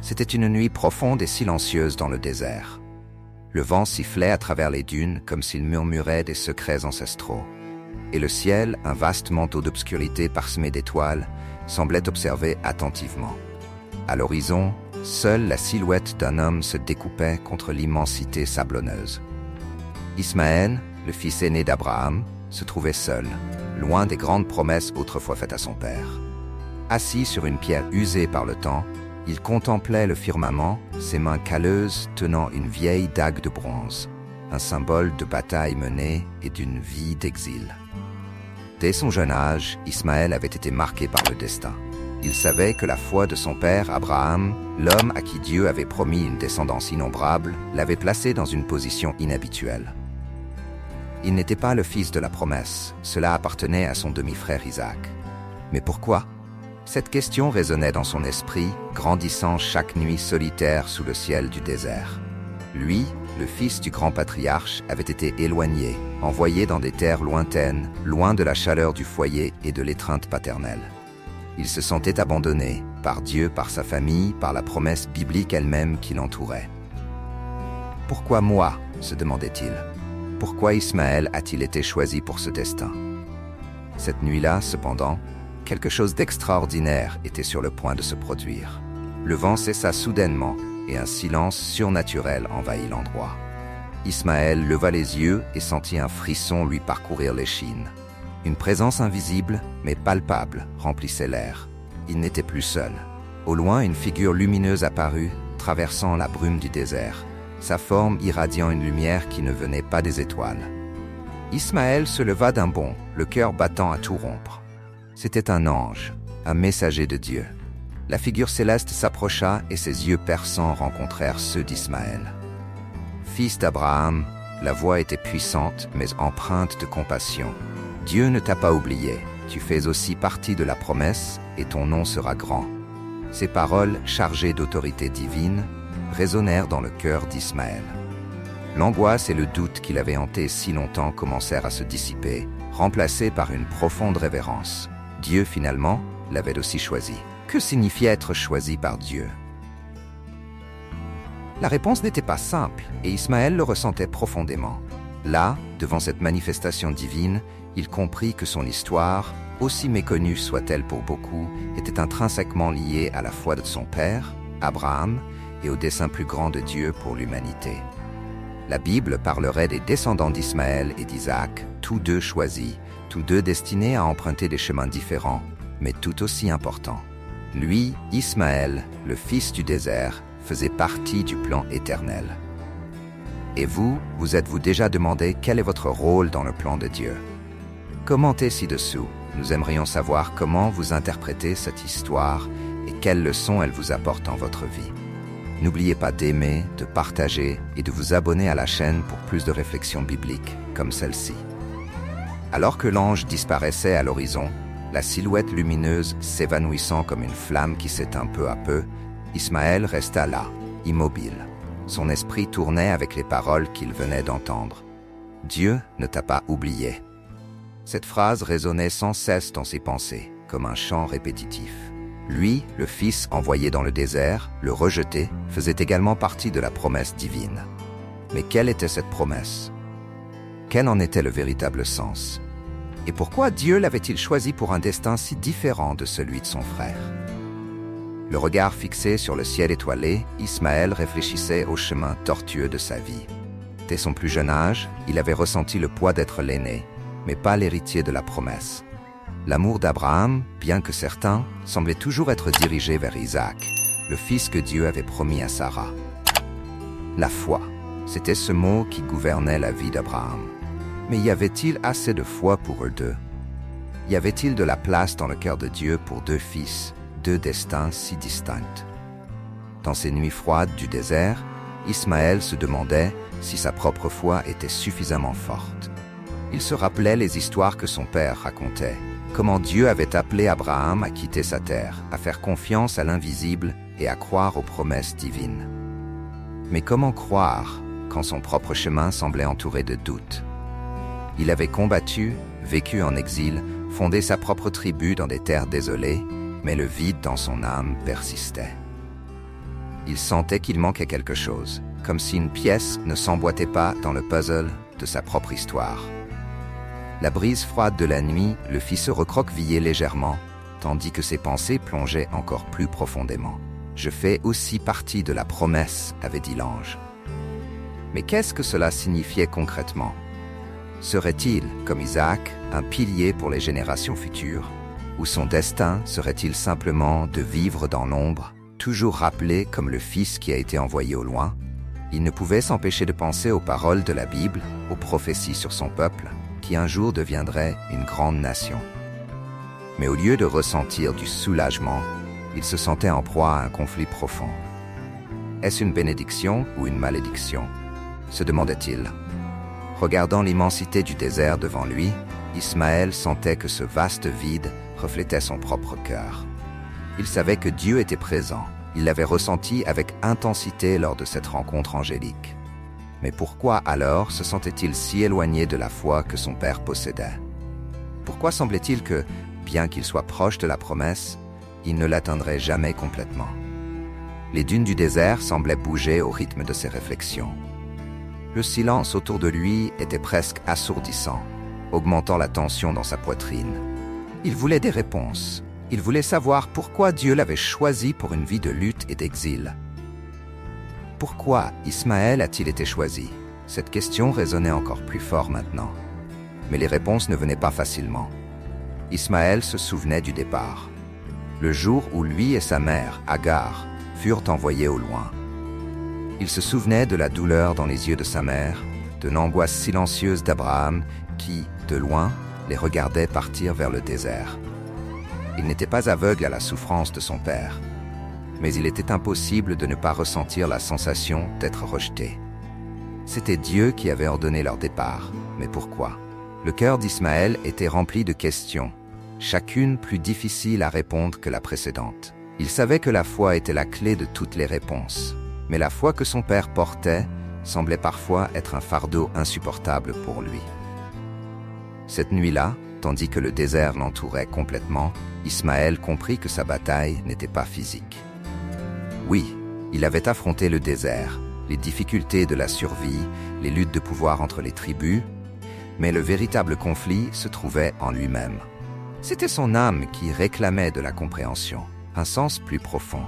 C'était une nuit profonde et silencieuse dans le désert. Le vent sifflait à travers les dunes comme s'il murmurait des secrets ancestraux. Et le ciel, un vaste manteau d'obscurité parsemé d'étoiles, semblait observer attentivement. À l'horizon, seule la silhouette d'un homme se découpait contre l'immensité sablonneuse. Ismaël, le fils aîné d'Abraham, se trouvait seul, loin des grandes promesses autrefois faites à son père. Assis sur une pierre usée par le temps, il contemplait le firmament, ses mains calleuses tenant une vieille dague de bronze, un symbole de bataille menée et d'une vie d'exil. Dès son jeune âge, Ismaël avait été marqué par le destin. Il savait que la foi de son père, Abraham, l'homme à qui Dieu avait promis une descendance innombrable, l'avait placé dans une position inhabituelle. Il n'était pas le fils de la promesse, cela appartenait à son demi-frère Isaac. Mais pourquoi ? Cette question résonnait dans son esprit, grandissant chaque nuit solitaire sous le ciel du désert. Lui, le fils du grand patriarche, avait été éloigné, envoyé dans des terres lointaines, loin de la chaleur du foyer et de l'étreinte paternelle. Il se sentait abandonné, par Dieu, par sa famille, par la promesse biblique elle-même qui l'entourait. « Pourquoi moi ?» se demandait-il. « Pourquoi Ismaël a-t-il été choisi pour ce destin ?» Cette nuit-là, cependant, quelque chose d'extraordinaire était sur le point de se produire. Le vent cessa soudainement et un silence surnaturel envahit l'endroit. Ismaël leva les yeux et sentit un frisson lui parcourir l'échine. Une présence invisible, mais palpable, remplissait l'air. Il n'était plus seul. Au loin, une figure lumineuse apparut, traversant la brume du désert, sa forme irradiant une lumière qui ne venait pas des étoiles. Ismaël se leva d'un bond, le cœur battant à tout rompre. C'était un ange, un messager de Dieu. La figure céleste s'approcha et ses yeux perçants rencontrèrent ceux d'Ismaël. Fils d'Abraham, la voix était puissante mais empreinte de compassion. Dieu ne t'a pas oublié, tu fais aussi partie de la promesse et ton nom sera grand. Ces paroles, chargées d'autorité divine, résonnèrent dans le cœur d'Ismaël. L'angoisse et le doute qui l'avaient hanté si longtemps commencèrent à se dissiper, remplacés par une profonde révérence. Dieu, finalement, l'avait aussi choisi. Que signifiait être choisi par Dieu ? La réponse n'était pas simple, et Ismaël le ressentait profondément. Là, devant cette manifestation divine, il comprit que son histoire, aussi méconnue soit-elle pour beaucoup, était intrinsèquement liée à la foi de son père, Abraham, et au dessein plus grand de Dieu pour l'humanité. La Bible parlerait des descendants d'Ismaël et d'Isaac, tous deux choisis, tous deux destinés à emprunter des chemins différents, mais tout aussi importants. Lui, Ismaël, le fils du désert, faisait partie du plan éternel. Et vous, vous êtes-vous déjà demandé quel est votre rôle dans le plan de Dieu ? Commentez ci-dessous. Nous aimerions savoir comment vous interprétez cette histoire et quelles leçons elle vous apporte dans votre vie. N'oubliez pas d'aimer, de partager et de vous abonner à la chaîne pour plus de réflexions bibliques comme celle-ci. Alors que l'ange disparaissait à l'horizon, la silhouette lumineuse s'évanouissant comme une flamme qui s'éteint peu à peu, Ismaël resta là, immobile. Son esprit tournait avec les paroles qu'il venait d'entendre. « Dieu ne t'a pas oublié ». Cette phrase résonnait sans cesse dans ses pensées, comme un chant répétitif. Lui, le fils envoyé dans le désert, le rejeté, faisait également partie de la promesse divine. Mais quelle était cette promesse ? Quel en était le véritable sens ? Et pourquoi Dieu l'avait-il choisi pour un destin si différent de celui de son frère ? Le regard fixé sur le ciel étoilé, Ismaël réfléchissait au chemin tortueux de sa vie. Dès son plus jeune âge, il avait ressenti le poids d'être l'aîné, mais pas l'héritier de la promesse. L'amour d'Abraham, bien que certain, semblait toujours être dirigé vers Isaac, le fils que Dieu avait promis à Sarah. La foi, c'était ce mot qui gouvernait la vie d'Abraham. Mais y avait-il assez de foi pour eux deux ? Y avait-il de la place dans le cœur de Dieu pour deux fils, deux destins si distincts ? Dans ces nuits froides du désert, Ismaël se demandait si sa propre foi était suffisamment forte. Il se rappelait les histoires que son père racontait, comment Dieu avait appelé Abraham à quitter sa terre, à faire confiance à l'invisible et à croire aux promesses divines. Mais comment croire quand son propre chemin semblait entouré de doutes ? Il avait combattu, vécu en exil, fondé sa propre tribu dans des terres désolées, mais le vide dans son âme persistait. Il sentait qu'il manquait quelque chose, comme si une pièce ne s'emboîtait pas dans le puzzle de sa propre histoire. La brise froide de la nuit le fit se recroqueviller légèrement, tandis que ses pensées plongeaient encore plus profondément. « Je fais aussi partie de la promesse », avait dit l'ange. Mais qu'est-ce que cela signifiait concrètement? Serait-il, comme Isaac, un pilier pour les générations futures? Ou son destin serait-il simplement de vivre dans l'ombre, toujours rappelé comme le fils qui a été envoyé au loin? Il ne pouvait s'empêcher de penser aux paroles de la Bible, aux prophéties sur son peuple, qui un jour deviendrait une grande nation. Mais au lieu de ressentir du soulagement, il se sentait en proie à un conflit profond. Est-ce une bénédiction ou une malédiction? Se demandait-il. Regardant l'immensité du désert devant lui, Ismaël sentait que ce vaste vide reflétait son propre cœur. Il savait que Dieu était présent. Il l'avait ressenti avec intensité lors de cette rencontre angélique. Mais pourquoi alors se sentait-il si éloigné de la foi que son père possédait? Pourquoi semblait-il que, bien qu'il soit proche de la promesse, il ne l'atteindrait jamais complètement? Les dunes du désert semblaient bouger au rythme de ses réflexions. Le silence autour de lui était presque assourdissant, augmentant la tension dans sa poitrine. Il voulait des réponses. Il voulait savoir pourquoi Dieu l'avait choisi pour une vie de lutte et d'exil. Pourquoi Ismaël a-t-il été choisi? Cette question résonnait encore plus fort maintenant. Mais les réponses ne venaient pas facilement. Ismaël se souvenait du départ. Le jour où lui et sa mère, Agar, furent envoyés au loin. Il se souvenait de la douleur dans les yeux de sa mère, de l'angoisse silencieuse d'Abraham qui, de loin, les regardait partir vers le désert. Il n'était pas aveugle à la souffrance de son père, mais il était impossible de ne pas ressentir la sensation d'être rejeté. C'était Dieu qui avait ordonné leur départ, mais pourquoi? Le cœur d'Ismaël était rempli de questions, chacune plus difficile à répondre que la précédente. Il savait que la foi était la clé de toutes les réponses, mais la foi que son père portait semblait parfois être un fardeau insupportable pour lui. Cette nuit-là, tandis que le désert l'entourait complètement, Ismaël comprit que sa bataille n'était pas physique. Oui, il avait affronté le désert, les difficultés de la survie, les luttes de pouvoir entre les tribus, mais le véritable conflit se trouvait en lui-même. C'était son âme qui réclamait de la compréhension, un sens plus profond.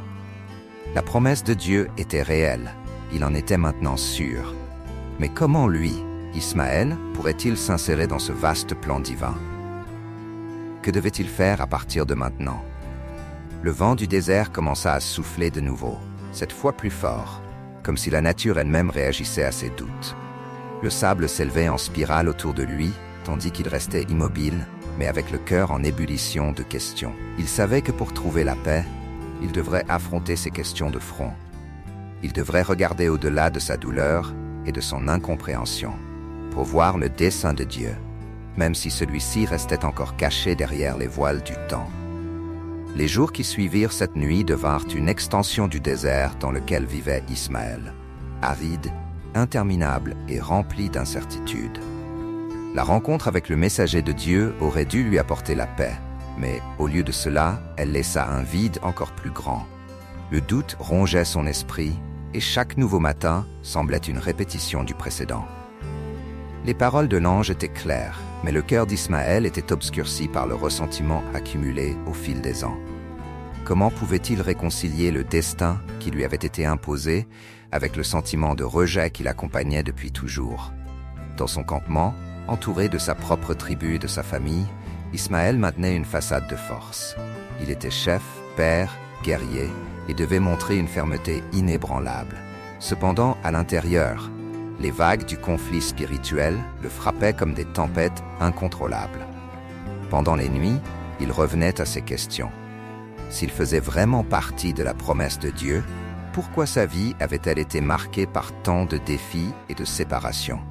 La promesse de Dieu était réelle, il en était maintenant sûr. Mais comment lui, Ismaël, pourrait-il s'insérer dans ce vaste plan divin? Que devait-il faire à partir de maintenant? Le vent du désert commença à souffler de nouveau, cette fois plus fort, comme si la nature elle-même réagissait à ses doutes. Le sable s'élevait en spirale autour de lui, tandis qu'il restait immobile, mais avec le cœur en ébullition de questions. Il savait que pour trouver la paix, il devrait affronter ces questions de front. Il devrait regarder au-delà de sa douleur et de son incompréhension, pour voir le dessein de Dieu, même si celui-ci restait encore caché derrière les voiles du temps. Les jours qui suivirent cette nuit devinrent une extension du désert dans lequel vivait Ismaël, aride, interminable et rempli d'incertitudes. La rencontre avec le messager de Dieu aurait dû lui apporter la paix, mais au lieu de cela, elle laissa un vide encore plus grand. Le doute rongeait son esprit, et chaque nouveau matin semblait une répétition du précédent. Les paroles de l'ange étaient claires, mais le cœur d'Ismaël était obscurci par le ressentiment accumulé au fil des ans. Comment pouvait-il réconcilier le destin qui lui avait été imposé avec le sentiment de rejet qui l'accompagnait depuis toujours? Dans son campement, entouré de sa propre tribu et de sa famille, Ismaël maintenait une façade de force. Il était chef, père, guerrier et devait montrer une fermeté inébranlable. Cependant, à l'intérieur, les vagues du conflit spirituel le frappaient comme des tempêtes incontrôlables. Pendant les nuits, il revenait à ces questions. S'il faisait vraiment partie de la promesse de Dieu, pourquoi sa vie avait-elle été marquée par tant de défis et de séparations?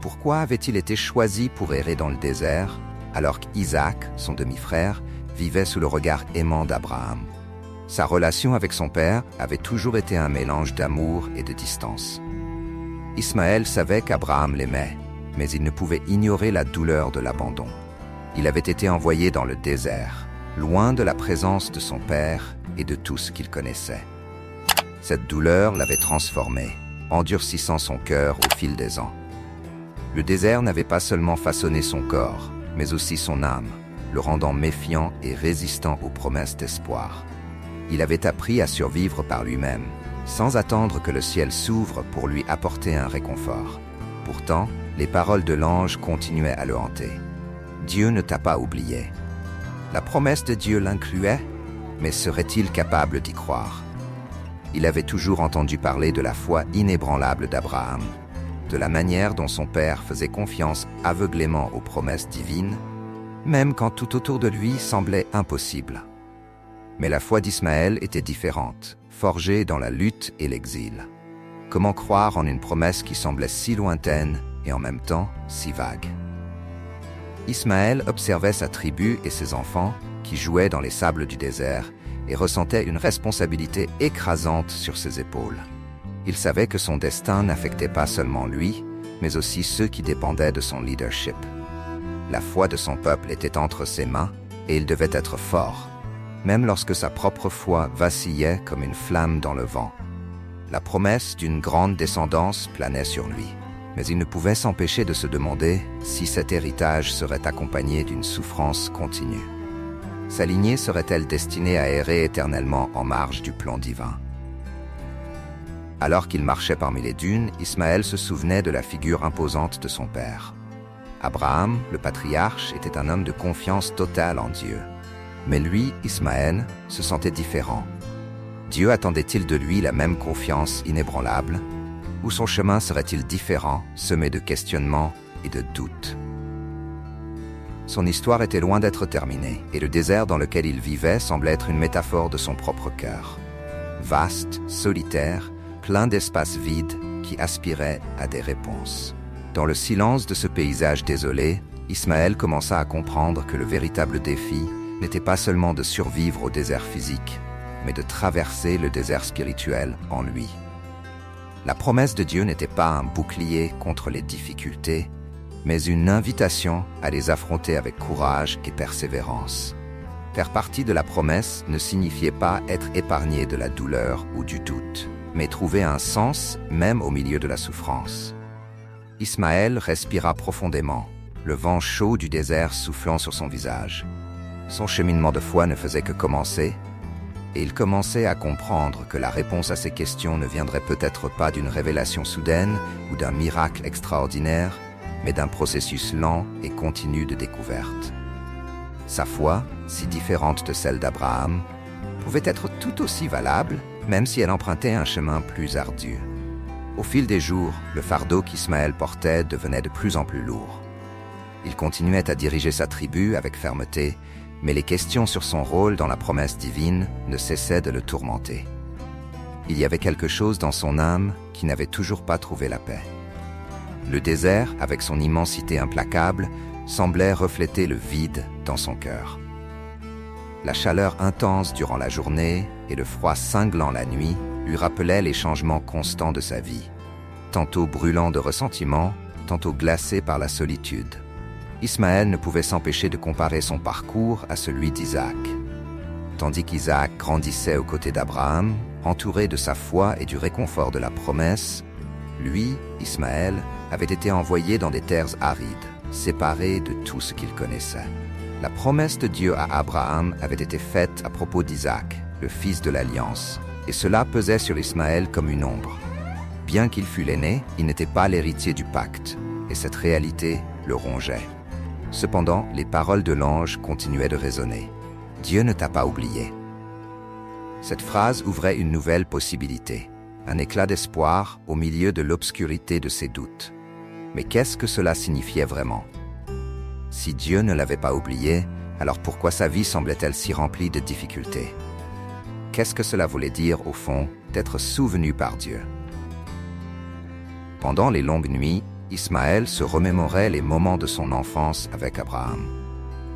Pourquoi avait-il été choisi pour errer dans le désert, alors qu'Isaac, son demi-frère, vivait sous le regard aimant d'Abraham? Sa relation avec son père avait toujours été un mélange d'amour et de distance. Ismaël savait qu'Abraham l'aimait, mais il ne pouvait ignorer la douleur de l'abandon. Il avait été envoyé dans le désert, loin de la présence de son père et de tout ce qu'il connaissait. Cette douleur l'avait transformé, endurcissant son cœur au fil des ans. Le désert n'avait pas seulement façonné son corps, mais aussi son âme, le rendant méfiant et résistant aux promesses d'espoir. Il avait appris à survivre par lui-même, sans attendre que le ciel s'ouvre pour lui apporter un réconfort. Pourtant, les paroles de l'ange continuaient à le hanter. Dieu ne t'a pas oublié. La promesse de Dieu l'incluait, mais serait-il capable d'y croire? Il avait toujours entendu parler de la foi inébranlable d'Abraham, de la manière dont son père faisait confiance aveuglément aux promesses divines, même quand tout autour de lui semblait impossible. Mais la foi d'Ismaël était différente, forgée dans la lutte et l'exil. Comment croire en une promesse qui semblait si lointaine et en même temps si vague? Ismaël observait sa tribu et ses enfants qui jouaient dans les sables du désert et ressentait une responsabilité écrasante sur ses épaules. Il savait que son destin n'affectait pas seulement lui, mais aussi ceux qui dépendaient de son leadership. La foi de son peuple était entre ses mains et il devait être fort, même lorsque sa propre foi vacillait comme une flamme dans le vent. La promesse d'une grande descendance planait sur lui, mais il ne pouvait s'empêcher de se demander si cet héritage serait accompagné d'une souffrance continue. Sa lignée serait-elle destinée à errer éternellement en marge du plan divin? Alors qu'il marchait parmi les dunes, Ismaël se souvenait de la figure imposante de son père. Abraham, le patriarche, était un homme de confiance totale en Dieu. Mais lui, Ismaël, se sentait différent. Dieu attendait-il de lui la même confiance inébranlable? Ou son chemin serait-il différent, semé de questionnements et de doutes? Son histoire était loin d'être terminée, et le désert dans lequel il vivait semblait être une métaphore de son propre cœur. Vaste, solitaire, plein d'espaces vides qui aspiraient à des réponses. Dans le silence de ce paysage désolé, Ismaël commença à comprendre que le véritable défi n'était pas seulement de survivre au désert physique, mais de traverser le désert spirituel en lui. La promesse de Dieu n'était pas un bouclier contre les difficultés, mais une invitation à les affronter avec courage et persévérance. Faire partie de la promesse ne signifiait pas être épargné de la douleur ou du doute, mais trouver un sens même au milieu de la souffrance. Ismaël respira profondément, le vent chaud du désert soufflant sur son visage. Son cheminement de foi ne faisait que commencer, et il commençait à comprendre que la réponse à ses questions ne viendrait peut-être pas d'une révélation soudaine ou d'un miracle extraordinaire, mais d'un processus lent et continu de découverte. Sa foi, si différente de celle d'Abraham, pouvait être tout aussi valable, même si elle empruntait un chemin plus ardu. Au fil des jours, le fardeau qu'Ismaël portait devenait de plus en plus lourd. Il continuait à diriger sa tribu avec fermeté, mais les questions sur son rôle dans la promesse divine ne cessaient de le tourmenter. Il y avait quelque chose dans son âme qui n'avait toujours pas trouvé la paix. Le désert, avec son immensité implacable, semblait refléter le vide dans son cœur. La chaleur intense durant la journée et le froid cinglant la nuit lui rappelaient les changements constants de sa vie, tantôt brûlant de ressentiment, tantôt glacé par la solitude. Ismaël ne pouvait s'empêcher de comparer son parcours à celui d'Isaac. Tandis qu'Isaac grandissait aux côtés d'Abraham, entouré de sa foi et du réconfort de la promesse, lui, Ismaël, avait été envoyé dans des terres arides, séparé de tout ce qu'il connaissait. La promesse de Dieu à Abraham avait été faite à propos d'Isaac, le fils de l'Alliance, et cela pesait sur Ismaël comme une ombre. Bien qu'il fût l'aîné, il n'était pas l'héritier du pacte, et cette réalité le rongeait. Cependant, les paroles de l'ange continuaient de résonner. « Dieu ne t'a pas oublié ». Cette phrase ouvrait une nouvelle possibilité, un éclat d'espoir au milieu de l'obscurité de ses doutes. Mais qu'est-ce que cela signifiait vraiment? Si Dieu ne l'avait pas oublié, alors pourquoi sa vie semblait-elle si remplie de difficultés? Qu'est-ce que cela voulait dire, au fond, d'être souvenu par Dieu? Pendant les longues nuits, Ismaël se remémorait les moments de son enfance avec Abraham.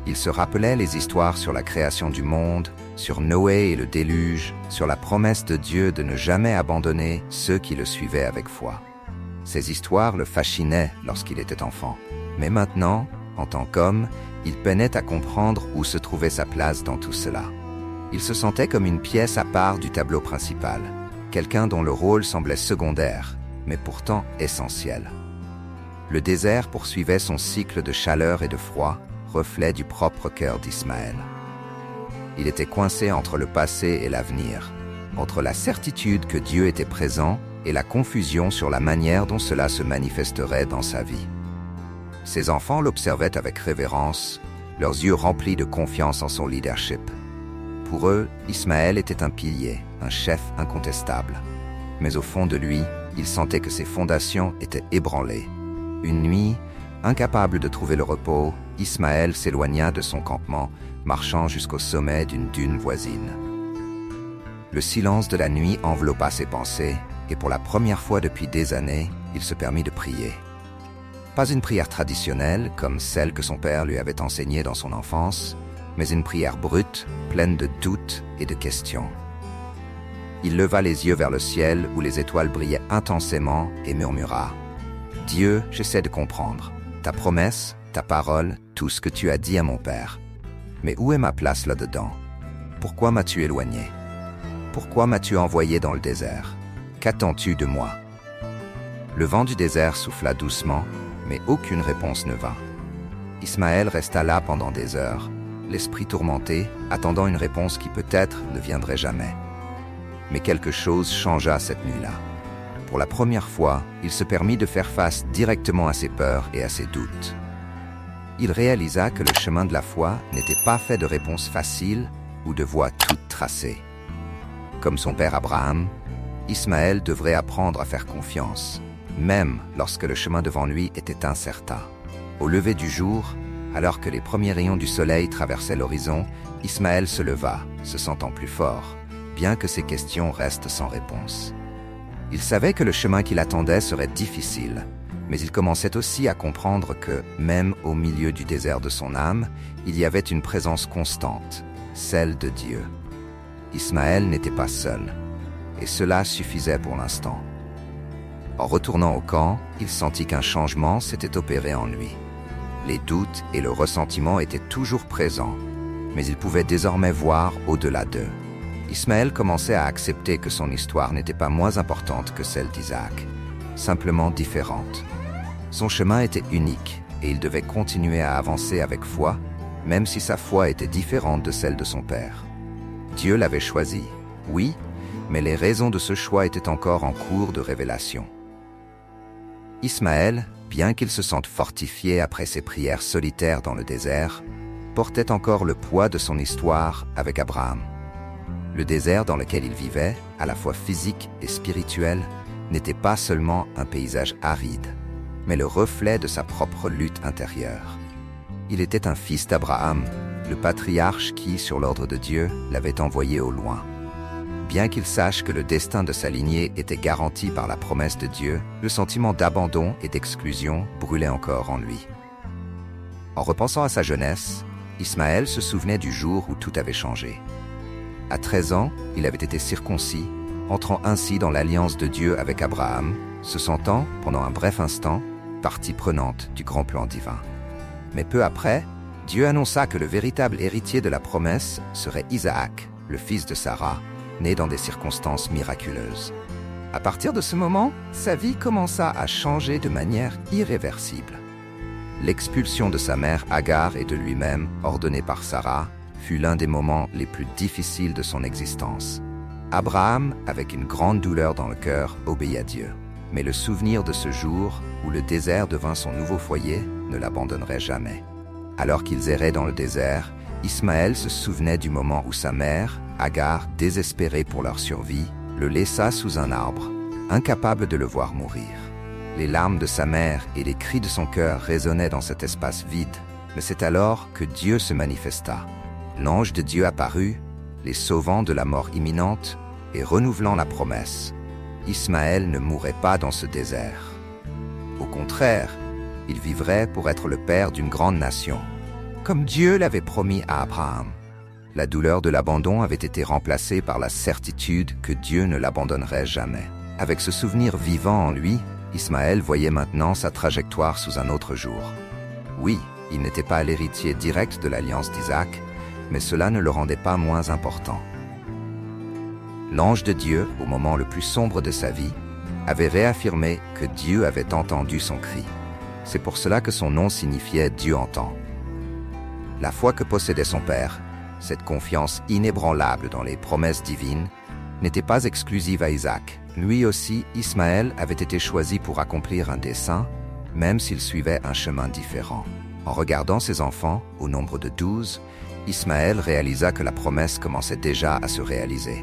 Il se rappelait les histoires sur la création du monde, sur Noé et le déluge, sur la promesse de Dieu de ne jamais abandonner ceux qui le suivaient avec foi. Ces histoires le fascinaient lorsqu'il était enfant. Mais maintenant, en tant qu'homme, il peinait à comprendre où se trouvait sa place dans tout cela. Il se sentait comme une pièce à part du tableau principal. quelqu'un dont le rôle semblait secondaire, mais pourtant essentiel. Le désert poursuivait son cycle de chaleur et de froid, reflet du propre cœur d'Ismaël. Il était coincé entre le passé et l'avenir, entre la certitude que Dieu était présent et la confusion sur la manière dont cela se manifesterait dans sa vie. Ses enfants l'observaient avec révérence, leurs yeux remplis de confiance en son leadership. Pour eux, Ismaël était un pilier, un chef incontestable. Mais au fond de lui, il sentait que ses fondations étaient ébranlées. Une nuit, incapable de trouver le repos, Ismaël s'éloigna de son campement, marchant jusqu'au sommet d'une dune voisine. Le silence de la nuit enveloppa ses pensées, et pour la première fois depuis des années, il se permit de prier. Pas une prière traditionnelle, comme celle que son père lui avait enseignée dans son enfance, mais une prière brute, pleine de doutes et de questions. Il leva les yeux vers le ciel où les étoiles brillaient intensément et murmura « Dieu, j'essaie de comprendre. Ta promesse, ta parole, tout ce que tu as dit à mon père. Mais où est ma place là-dedans? Pourquoi m'as-tu éloigné? Pourquoi m'as-tu envoyé dans le désert? Qu'attends-tu de moi ?» Le vent du désert souffla doucement, mais aucune réponse ne vint. Ismaël resta là pendant des heures, l'esprit tourmenté, attendant une réponse qui peut-être ne viendrait jamais. Mais quelque chose changea cette nuit-là. Pour la première fois, il se permit de faire face directement à ses peurs et à ses doutes. Il réalisa que le chemin de la foi n'était pas fait de réponses faciles ou de voies toutes tracées. Comme son père Abraham, Ismaël devrait apprendre à faire confiance, même lorsque le chemin devant lui était incertain. Au lever du jour, alors que les premiers rayons du soleil traversaient l'horizon, Ismaël se leva, se sentant plus fort, bien que ses questions restent sans réponse. Il savait que le chemin qui l'attendait serait difficile, mais il commençait aussi à comprendre que, même au milieu du désert de son âme, il y avait une présence constante, celle de Dieu. Ismaël n'était pas seul, et cela suffisait pour l'instant. En retournant au camp, il sentit qu'un changement s'était opéré en lui. Les doutes et le ressentiment étaient toujours présents, mais il pouvait désormais voir au-delà d'eux. Ismaël commençait à accepter que son histoire n'était pas moins importante que celle d'Isaac, simplement différente. Son chemin était unique et il devait continuer à avancer avec foi, même si sa foi était différente de celle de son père. Dieu l'avait choisi, oui, mais les raisons de ce choix étaient encore en cours de révélation. Ismaël, bien qu'il se sente fortifié après ses prières solitaires dans le désert, portait encore le poids de son histoire avec Abraham. Le désert dans lequel il vivait, à la fois physique et spirituel, n'était pas seulement un paysage aride, mais le reflet de sa propre lutte intérieure. Il était un fils d'Abraham, le patriarche qui, sur l'ordre de Dieu, l'avait envoyé au loin. Bien qu'il sache que le destin de sa lignée était garanti par la promesse de Dieu, le sentiment d'abandon et d'exclusion brûlait encore en lui. En repensant à sa jeunesse, Ismaël se souvenait du jour où tout avait changé. À 13 ans, il avait été circoncis, entrant ainsi dans l'alliance de Dieu avec Abraham, se sentant, pendant un bref instant, partie prenante du grand plan divin. Mais peu après, Dieu annonça que le véritable héritier de la promesse serait Isaac, le fils de Sarah, né dans des circonstances miraculeuses. À partir de ce moment, sa vie commença à changer de manière irréversible. L'expulsion de sa mère Agar et de lui-même, ordonnée par Sarah, fut l'un des moments les plus difficiles de son existence. Abraham, avec une grande douleur dans le cœur, obéit à Dieu. Mais le souvenir de ce jour, où le désert devint son nouveau foyer, ne l'abandonnerait jamais. Alors qu'ils erraient dans le désert, Ismaël se souvenait du moment où sa mère, Agar, désespérée pour leur survie, le laissa sous un arbre, incapable de le voir mourir. Les larmes de sa mère et les cris de son cœur résonnaient dans cet espace vide, mais c'est alors que Dieu se manifesta. L'ange de Dieu apparut, les sauvant de la mort imminente et renouvelant la promesse. Ismaël ne mourrait pas dans ce désert. Au contraire, il vivrait pour être le père d'une grande nation, comme Dieu l'avait promis à Abraham. La douleur de l'abandon avait été remplacée par la certitude que Dieu ne l'abandonnerait jamais. Avec ce souvenir vivant en lui, Ismaël voyait maintenant sa trajectoire sous un autre jour. Oui, il n'était pas l'héritier direct de l'alliance d'Isaac, mais cela ne le rendait pas moins important. L'ange de Dieu, au moment le plus sombre de sa vie, avait réaffirmé que Dieu avait entendu son cri. C'est pour cela que son nom signifiait « Dieu entend ». La foi que possédait son père, cette confiance inébranlable dans les promesses divines, n'était pas exclusive à Isaac. Lui aussi, Ismaël avait été choisi pour accomplir un dessein, même s'il suivait un chemin différent. En regardant ses enfants, au nombre de 12, Ismaël réalisa que la promesse commençait déjà à se réaliser.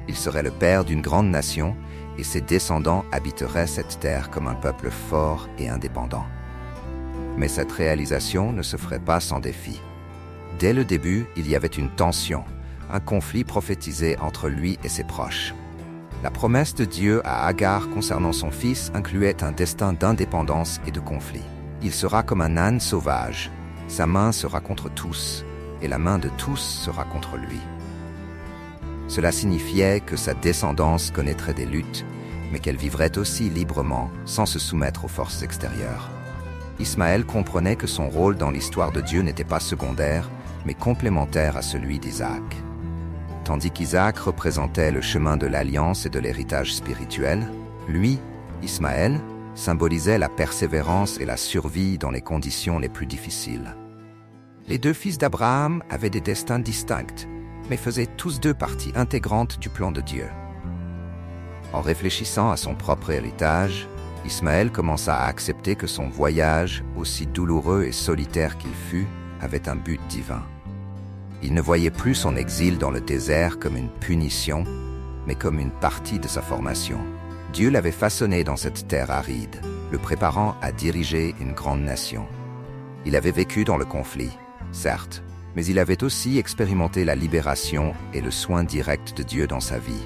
Il serait le père d'une grande nation et ses descendants habiteraient cette terre comme un peuple fort et indépendant. Mais cette réalisation ne se ferait pas sans défi. Dès le début, il y avait une tension, un conflit prophétisé entre lui et ses proches. La promesse de Dieu à Agar concernant son fils incluait un destin d'indépendance et de conflit. Il sera comme un âne sauvage, sa main sera contre tous, et la main de tous sera contre lui. Cela signifiait que sa descendance connaîtrait des luttes, mais qu'elle vivrait aussi librement, sans se soumettre aux forces extérieures. Ismaël comprenait que son rôle dans l'histoire de Dieu n'était pas secondaire, mais complémentaire à celui d'Isaac. Tandis qu'Isaac représentait le chemin de l'alliance et de l'héritage spirituel, lui, Ismaël, symbolisait la persévérance et la survie dans les conditions les plus difficiles. Les deux fils d'Abraham avaient des destins distincts, mais faisaient tous deux partie intégrante du plan de Dieu. En réfléchissant à son propre héritage, Ismaël commença à accepter que son voyage, aussi douloureux et solitaire qu'il fût, avait un but divin. Il ne voyait plus son exil dans le désert comme une punition, mais comme une partie de sa formation. Dieu l'avait façonné dans cette terre aride, le préparant à diriger une grande nation. Il avait vécu dans le conflit, certes, mais il avait aussi expérimenté la libération et le soin direct de Dieu dans sa vie.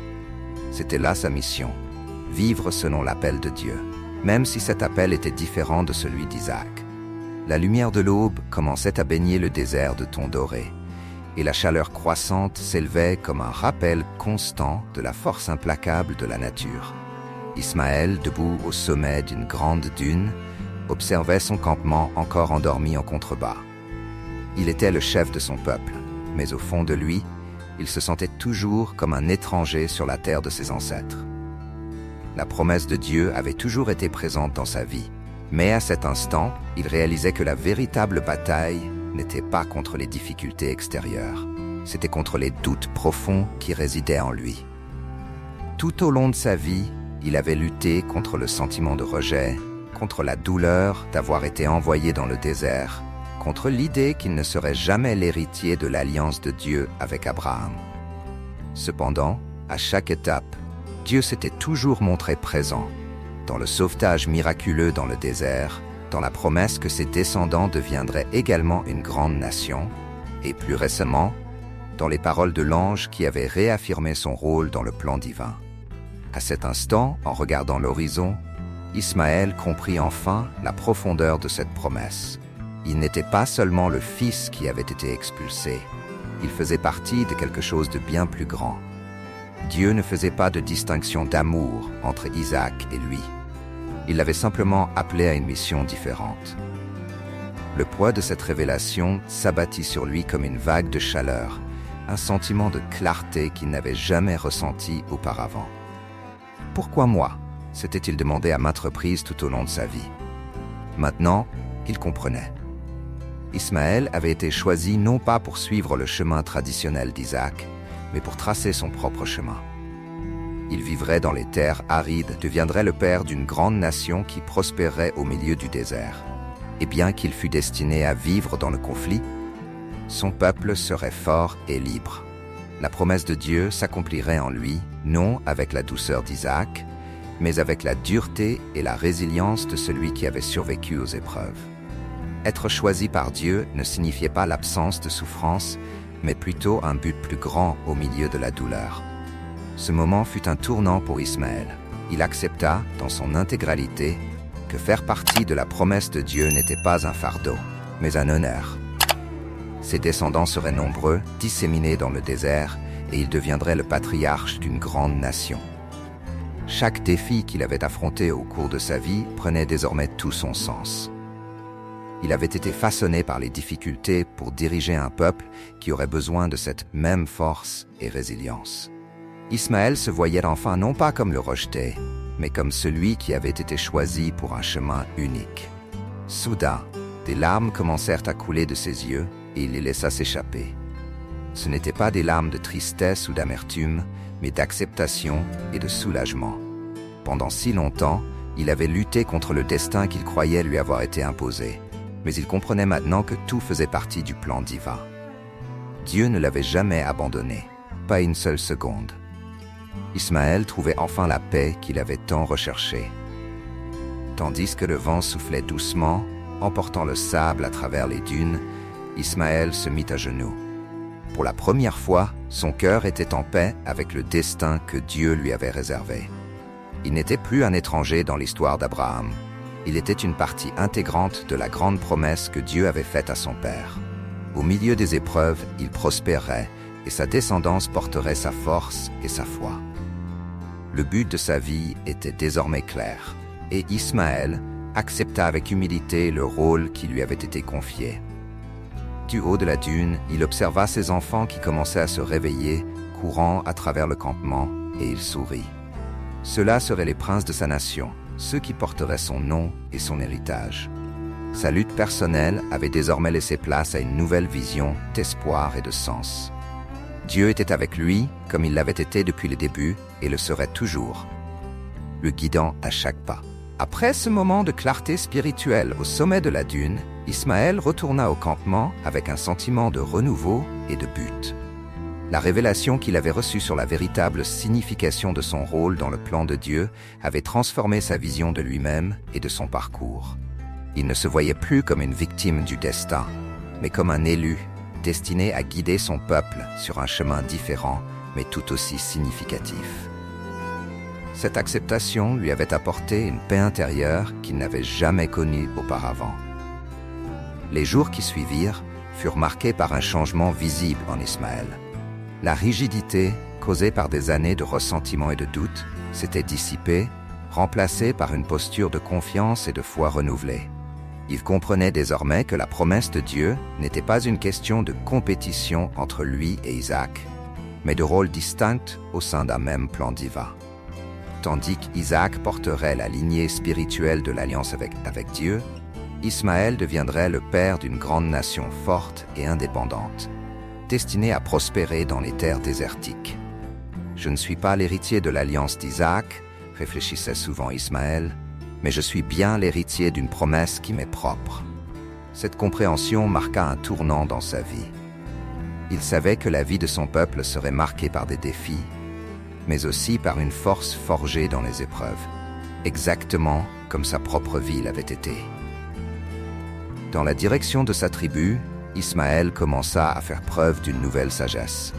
C'était là sa mission, vivre selon l'appel de Dieu, même si cet appel était différent de celui d'Isaac. La lumière de l'aube commençait à baigner le désert de tons dorés, et la chaleur croissante s'élevait comme un rappel constant de la force implacable de la nature. Ismaël, debout au sommet d'une grande dune, observait son campement encore endormi en contrebas. Il était le chef de son peuple, mais au fond de lui, il se sentait toujours comme un étranger sur la terre de ses ancêtres. La promesse de Dieu avait toujours été présente dans sa vie, mais à cet instant, il réalisait que la véritable bataille n'était pas contre les difficultés extérieures, c'était contre les doutes profonds qui résidaient en lui. Tout au long de sa vie, il avait lutté contre le sentiment de rejet, contre la douleur d'avoir été envoyé dans le désert, contre l'idée qu'il ne serait jamais l'héritier de l'alliance de Dieu avec Abraham. Cependant, à chaque étape, Dieu s'était toujours montré présent, dans le sauvetage miraculeux dans le désert, dans la promesse que ses descendants deviendraient également une grande nation, et plus récemment, dans les paroles de l'ange qui avait réaffirmé son rôle dans le plan divin. À cet instant, en regardant l'horizon, Ismaël comprit enfin la profondeur de cette promesse. Il n'était pas seulement le fils qui avait été expulsé, il faisait partie de quelque chose de bien plus grand. Dieu ne faisait pas de distinction d'amour entre Isaac et lui. Il l'avait simplement appelé à une mission différente. Le poids de cette révélation s'abattit sur lui comme une vague de chaleur, un sentiment de clarté qu'il n'avait jamais ressenti auparavant. « Pourquoi moi ?» s'était-il demandé à maintes reprises tout au long de sa vie. Maintenant, il comprenait. Ismaël avait été choisi non pas pour suivre le chemin traditionnel d'Isaac, mais pour tracer son propre chemin. Il vivrait dans les terres arides, deviendrait le père d'une grande nation qui prospérerait au milieu du désert. Et bien qu'il fût destiné à vivre dans le conflit, son peuple serait fort et libre. La promesse de Dieu s'accomplirait en lui, non avec la douceur d'Isaac, mais avec la dureté et la résilience de celui qui avait survécu aux épreuves. Être choisi par Dieu ne signifiait pas l'absence de souffrance, mais plutôt un but plus grand au milieu de la douleur. Ce moment fut un tournant pour Ismaël. Il accepta, dans son intégralité, que faire partie de la promesse de Dieu n'était pas un fardeau, mais un honneur. Ses descendants seraient nombreux, disséminés dans le désert, et il deviendrait le patriarche d'une grande nation. Chaque défi qu'il avait affronté au cours de sa vie prenait désormais tout son sens. Il avait été façonné par les difficultés pour diriger un peuple qui aurait besoin de cette même force et résilience. Ismaël se voyait enfin non pas comme le rejeté, mais comme celui qui avait été choisi pour un chemin unique. Soudain, des larmes commencèrent à couler de ses yeux et il les laissa s'échapper. Ce n'étaient pas des larmes de tristesse ou d'amertume, mais d'acceptation et de soulagement. Pendant si longtemps, il avait lutté contre le destin qu'il croyait lui avoir été imposé, mais il comprenait maintenant que tout faisait partie du plan divin. Dieu ne l'avait jamais abandonné, pas une seule seconde. Ismaël trouvait enfin la paix qu'il avait tant recherchée. Tandis que le vent soufflait doucement, emportant le sable à travers les dunes, Ismaël se mit à genoux. Pour la première fois, son cœur était en paix avec le destin que Dieu lui avait réservé. Il n'était plus un étranger dans l'histoire d'Abraham. Il était une partie intégrante de la grande promesse que Dieu avait faite à son père. Au milieu des épreuves, il prospérerait et sa descendance porterait sa force et sa foi. Le but de sa vie était désormais clair, et Ismaël accepta avec humilité le rôle qui lui avait été confié. Du haut de la dune, il observa ses enfants qui commençaient à se réveiller, courant à travers le campement, et il sourit. Ceux-là seraient les princes de sa nation, ceux qui porteraient son nom et son héritage. Sa lutte personnelle avait désormais laissé place à une nouvelle vision d'espoir et de sens. Dieu était avec lui, comme il l'avait été depuis le début, et le serait toujours, le guidant à chaque pas. Après ce moment de clarté spirituelle au sommet de la dune, Ismaël retourna au campement avec un sentiment de renouveau et de but. La révélation qu'il avait reçue sur la véritable signification de son rôle dans le plan de Dieu avait transformé sa vision de lui-même et de son parcours. Il ne se voyait plus comme une victime du destin, mais comme un élu, destiné à guider son peuple sur un chemin différent, mais tout aussi significatif. Cette acceptation lui avait apporté une paix intérieure qu'il n'avait jamais connue auparavant. Les jours qui suivirent furent marqués par un changement visible en Ismaël. La rigidité, causée par des années de ressentiment et de doute, s'était dissipée, remplacée par une posture de confiance et de foi renouvelée. Il comprenait désormais que la promesse de Dieu n'était pas une question de compétition entre lui et Isaac, mais de rôles distincts au sein d'un même plan divin. Tandis qu'Isaac porterait la lignée spirituelle de l'alliance avec Dieu, Ismaël deviendrait le père d'une grande nation forte et indépendante, destinée à prospérer dans les terres désertiques. « Je ne suis pas l'héritier de l'alliance d'Isaac », réfléchissait souvent Ismaël, mais je suis bien l'héritier d'une promesse qui m'est propre. Cette compréhension marqua un tournant dans sa vie. Il savait que la vie de son peuple serait marquée par des défis, mais aussi par une force forgée dans les épreuves, exactement comme sa propre vie l'avait été. Dans la direction de sa tribu, Ismaël commença à faire preuve d'une nouvelle sagesse,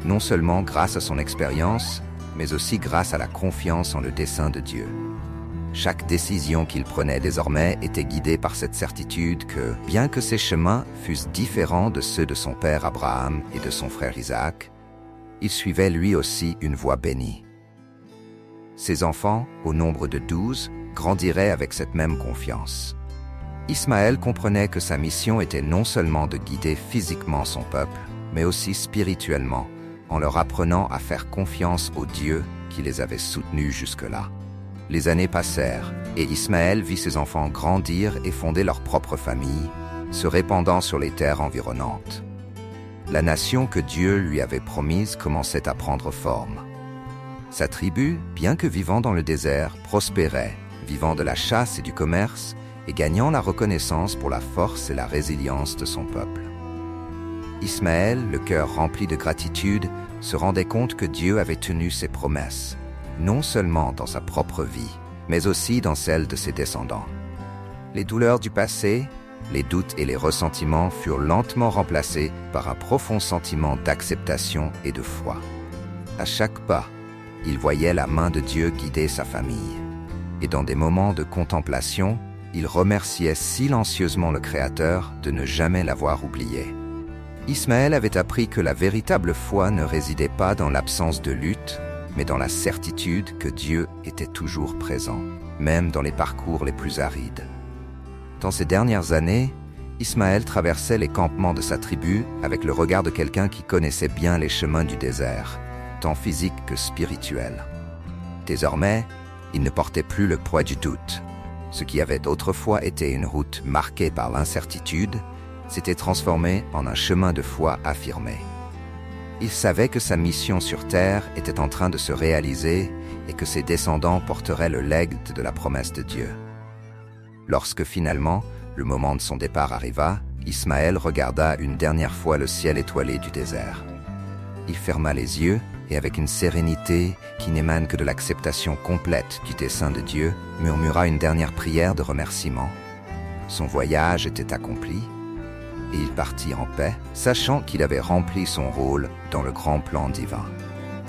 non seulement grâce à son expérience, mais aussi grâce à la confiance en le dessein de Dieu. Chaque décision qu'il prenait désormais était guidée par cette certitude que, bien que ses chemins fussent différents de ceux de son père Abraham et de son frère Isaac, il suivait lui aussi une voie bénie. Ses enfants, au nombre de 12, grandiraient avec cette même confiance. Ismaël comprenait que sa mission était non seulement de guider physiquement son peuple, mais aussi spirituellement, en leur apprenant à faire confiance au Dieu qui les avait soutenus jusque-là. Les années passèrent, et Ismaël vit ses enfants grandir et fonder leur propre famille, se répandant sur les terres environnantes. La nation que Dieu lui avait promise commençait à prendre forme. Sa tribu, bien que vivant dans le désert, prospérait, vivant de la chasse et du commerce, et gagnant la reconnaissance pour la force et la résilience de son peuple. Ismaël, le cœur rempli de gratitude, se rendait compte que Dieu avait tenu ses promesses, non seulement dans sa propre vie, mais aussi dans celle de ses descendants. Les douleurs du passé, les doutes et les ressentiments furent lentement remplacés par un profond sentiment d'acceptation et de foi. À chaque pas, il voyait la main de Dieu guider sa famille. Et dans des moments de contemplation, il remerciait silencieusement le Créateur de ne jamais l'avoir oublié. Ismaël avait appris que la véritable foi ne résidait pas dans l'absence de lutte, mais dans la certitude que Dieu était toujours présent, même dans les parcours les plus arides. Dans ces dernières années, Ismaël traversait les campements de sa tribu avec le regard de quelqu'un qui connaissait bien les chemins du désert, tant physique que spirituel. Désormais, il ne portait plus le poids du doute. Ce qui avait autrefois été une route marquée par l'incertitude s'était transformé en un chemin de foi affirmé. Il savait que sa mission sur Terre était en train de se réaliser et que ses descendants porteraient le legs de la promesse de Dieu. Lorsque finalement, le moment de son départ arriva, Ismaël regarda une dernière fois le ciel étoilé du désert. Il ferma les yeux et avec une sérénité qui n'émane que de l'acceptation complète du dessein de Dieu, murmura une dernière prière de remerciement. Son voyage était accompli et il partit en paix, sachant qu'il avait rempli son rôle dans le grand plan divin.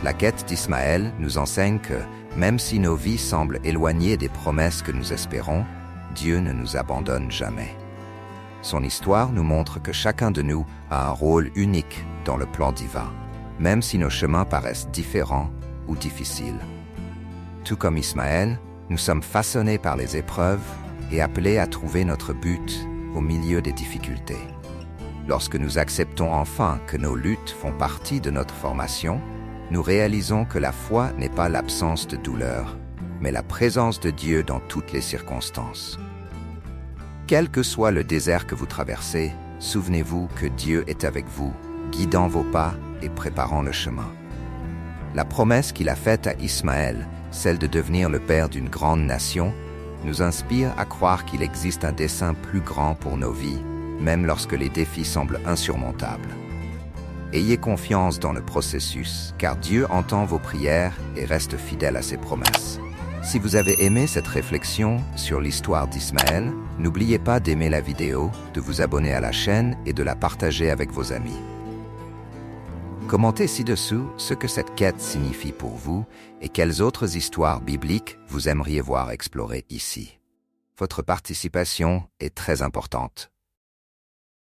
La quête d'Ismaël nous enseigne que, même si nos vies semblent éloignées des promesses que nous espérons, Dieu ne nous abandonne jamais. Son histoire nous montre que chacun de nous a un rôle unique dans le plan divin, même si nos chemins paraissent différents ou difficiles. Tout comme Ismaël, nous sommes façonnés par les épreuves et appelés à trouver notre but au milieu des difficultés. Lorsque nous acceptons enfin que nos luttes font partie de notre formation, nous réalisons que la foi n'est pas l'absence de douleur, mais la présence de Dieu dans toutes les circonstances. Quel que soit le désert que vous traversez, souvenez-vous que Dieu est avec vous, guidant vos pas et préparant le chemin. La promesse qu'il a faite à Ismaël, celle de devenir le père d'une grande nation, nous inspire à croire qu'il existe un dessein plus grand pour nos vies, même lorsque les défis semblent insurmontables. Ayez confiance dans le processus, car Dieu entend vos prières et reste fidèle à ses promesses. Si vous avez aimé cette réflexion sur l'histoire d'Ismaël, n'oubliez pas d'aimer la vidéo, de vous abonner à la chaîne et de la partager avec vos amis. Commentez ci-dessous ce que cette quête signifie pour vous et quelles autres histoires bibliques vous aimeriez voir explorées ici. Votre participation est très importante.